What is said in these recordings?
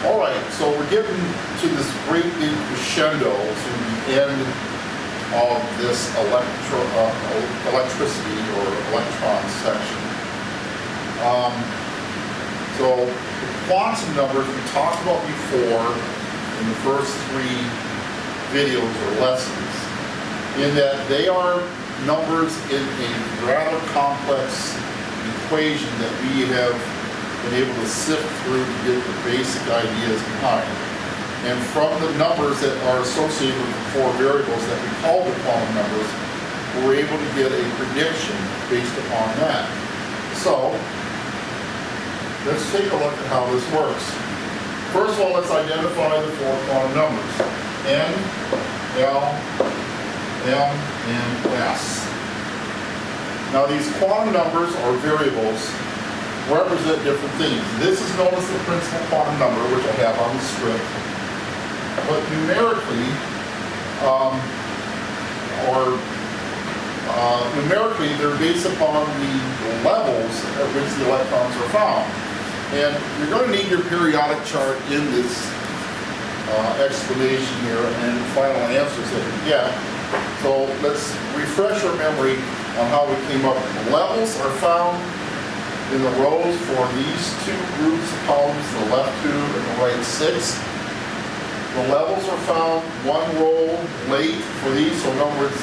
All right, so we're getting to this great big crescendo to the end of this electricity or electron section. So the quantum numbers we talked about before in the first 3 videos or lessons, in that they are numbers in a rather complex equation that we have been able to sift through to get the basic ideas behind. And from the numbers that are associated with the 4 variables that we call the quantum numbers, we're able to get a prediction based upon that. So, let's take a look at how this works. First of all, let's identify the 4 quantum numbers. N, L, M, and S. Now these quantum numbers, or variables, represent different things. This is known as the principal quantum number, which I have on the script. But numerically, numerically, they're based upon the levels at which the electrons are found. And you're going to need your periodic chart in this explanation here and final answers that you get. So let's refresh our memory on how we came up. The levels are found in the rows for these 2 groups of columns, the left 2 and the right 6. The levels are found 1 row late for these, so in other words,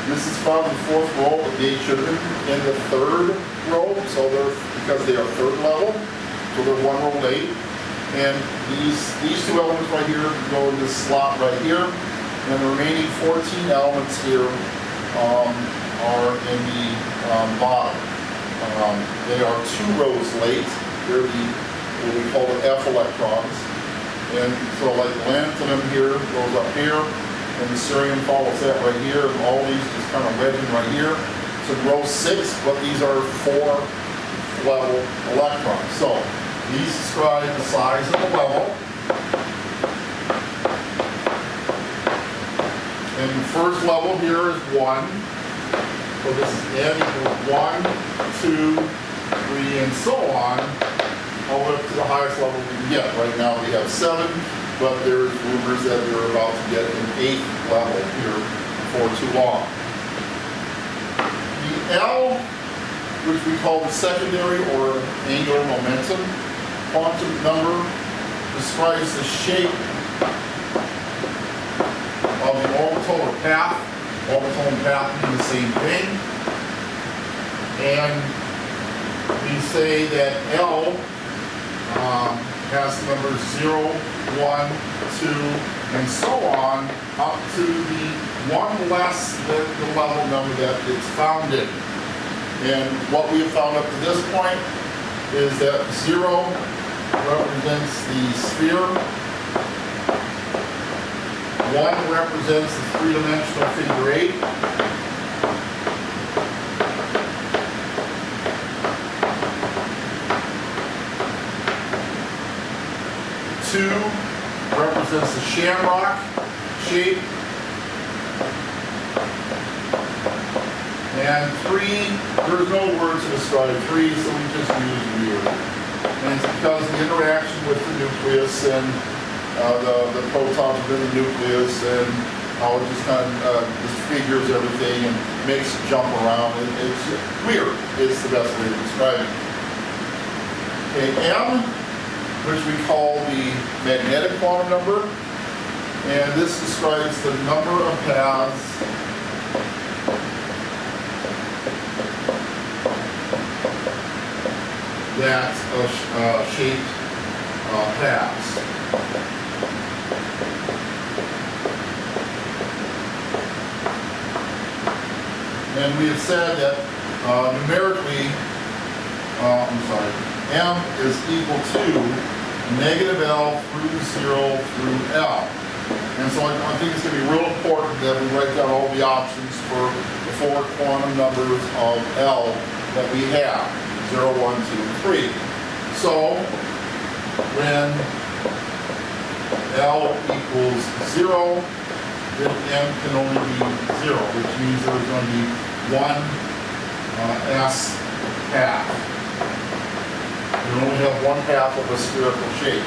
this is found in the 4th row, but they should have been in the 3rd row, so because they are 3rd level, so they're 1 row late. And these 2 elements right here go in this slot right here, and the remaining 14 elements here are in the bottom. They are 2 rows late. They're what we call the F electrons. And so like lanthanum here goes up here, and the cerium follows that right here, and all these just kind of wedging right here. So row 6, but these are 4 level electrons. So these describe the size of the level. And the first level here is 1. So this is N equals 1, 2, 3, and so on, all the way up to the highest level we can get. Right now we have 7, but there's rumors that we're about to get an 8th level here before too long. The L, which we call the secondary or angular momentum quantum number, describes the shape of the orbital or path. Orbital and path mean the same thing. And we say that L has the numbers 0, 1, 2, and so on, up to the 1 less than the level number that it's found in. And what we have found up to this point is that 0 represents the sphere, 1 represents the 3-dimensional figure 8. 2 represents the shamrock shape. And 3, there's no words to describe 3, so we just use weird. And it's because the interaction with the nucleus and the protons within the nucleus and how it just kind of disfigures everything and makes it jump around. It's weird. It's the best way to describe it. Okay, M, which we call the magnetic quantum number, and this describes the number of paths that a shape has. And we have said that numerically, M is equal to negative L through 0 through L. And so I think it's going to be real important that we write down all the options for the 4 quantum numbers of L that we have, 0, 1, 2, 3. So when L equals 0, then M can only be 0, which means there's going to be 1 S path. You only have 1 half of a spherical shape.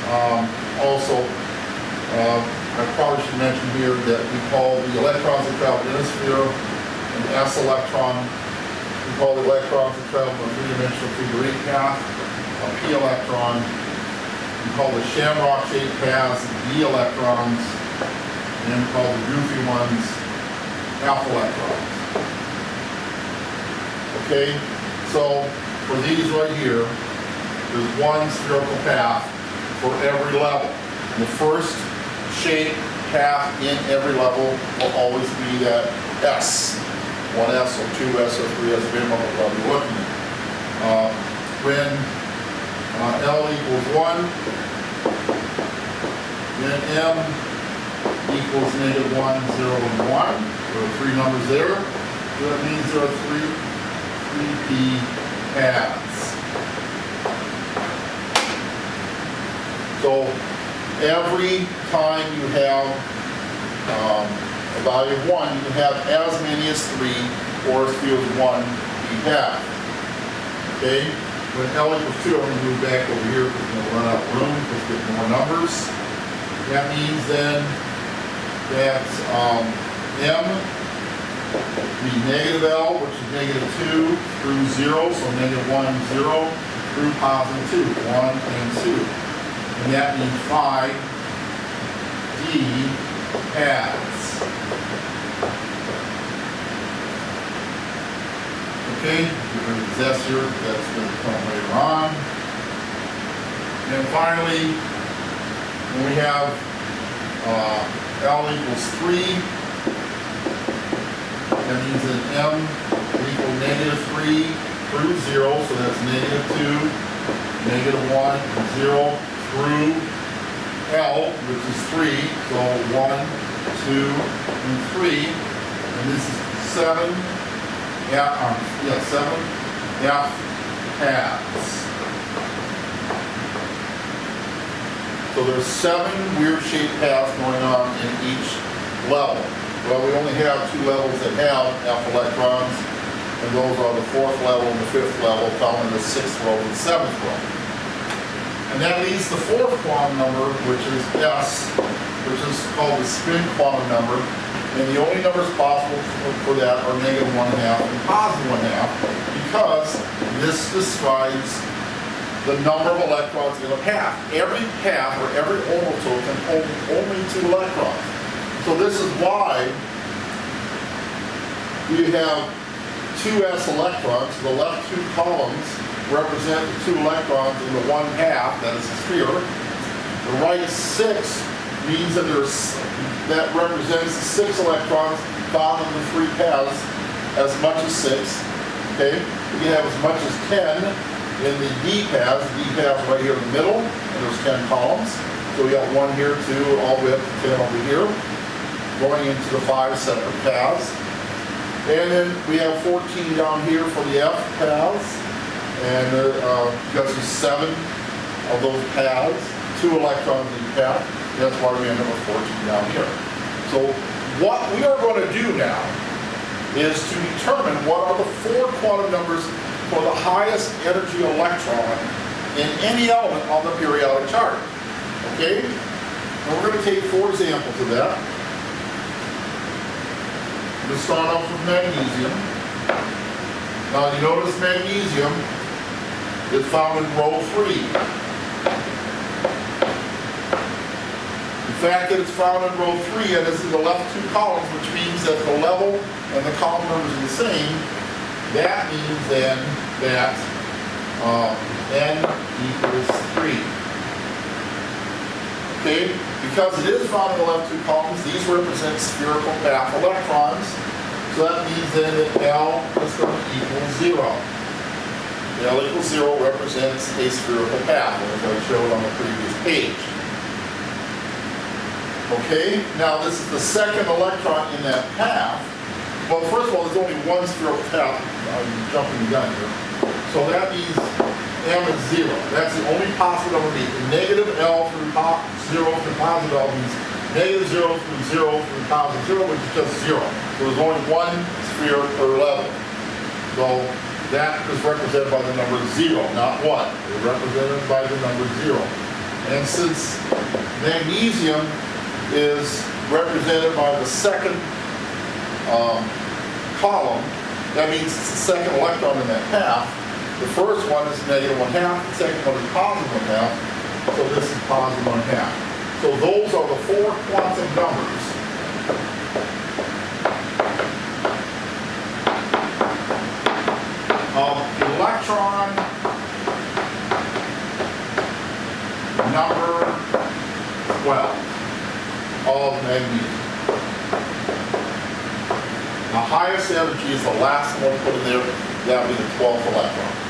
Also, I probably should mention here that we call the electrons that travel in a sphere an s electron. We call the electrons that travel in a three-dimensional figure 8 path a p electron. We call the shamrock-shaped paths d electrons, and then we call the goofy ones alpha electrons. Okay, so for these right here, there's one spherical path for every level. And the first shape path in every level will always be that S. 1S or 2S or 3S, depending on what level you're looking at. When L equals 1, then M equals -1, 0, and 1. There are three numbers there. So that means there are three P paths. So every time you have a value of 1, you can have as many as 3, or as few as 1 P path. Okay? When L equals 2, I'm going to move back over here because we're going to run out of room because we get more numbers. That means then that M will be negative L, which is -2 through 0, so -1, 0 through +2, 1 and 2. And that means 5 D paths. Okay, we're going to possess here, that's going to come later on. And finally, when we have L equals 3, that means that M will equal -3 through 0, so that's -2, -1, and 0 through L, which is 3, so 1, 2, and 3, and this is 7, 7 F paths. So there's 7 weird shaped paths going on in each level. Well, we only have 2 levels that have F electrons, and those are the 4th level and the 5th level, found in the 6th row and 7th row. And that leaves the 4th quantum number, which is S, which is called the spin quantum number. And the only numbers possible for that are -1/2 and +1/2, because this describes the number of electrons in a path. Every path or every orbital can hold only 2 electrons. So this is why we have 2s electrons. The left 2 columns represent the 2 electrons in the 1 half, that is a sphere. The right 6 means that that represents the 6 electrons found in the 3 paths, as much as 6. Okay? We can have as much as 10 in the D paths. The D paths right here in the middle, and there's 10 columns. So we got 1 here, 2, all the way up to 10 over here, going into the 5 separate paths. And then we have 14 down here for the F paths, and because there's 7 of those paths, 2 electrons in each path, that's why we end up with 14 down here. So what we are going to do now is to determine what are the 4 quantum numbers for the highest energy electron in any element on the periodic chart. Okay? And we're going to take 4 examples of that. We'll start off with magnesium. Now you notice magnesium is found in row 3. The fact that it's found in row 3 and it's in the left 2 columns, which means that the level and the column numbers are the same, that means then that N equals 3. Okay, because it is found in the left 2 columns, these represent spherical path electrons, so that means then that L is going to equal 0. L equals 0 represents a spherical path, as I showed on the previous page. Okay, now this is the second electron in that path. Well, first of all, there's only 1 spherical path. I'm jumping the gun here. So that means M is 0. That's the only possible number to be. Negative L through 0 through positive L means negative 0 through 0 through positive 0, which is just 0. So there's only 1 sphere per level. So that is represented by the number 0, not 1. It's represented by the number 0. And since magnesium is represented by the second column, that means it's the second electron in that half. The first one is negative 1/2, the second one is positive 1/2, so this is positive 1/2. So those are the 4 quantum numbers of electron number 12 of magnesium. The highest energy is the last one put in there, that would be the 12th electron.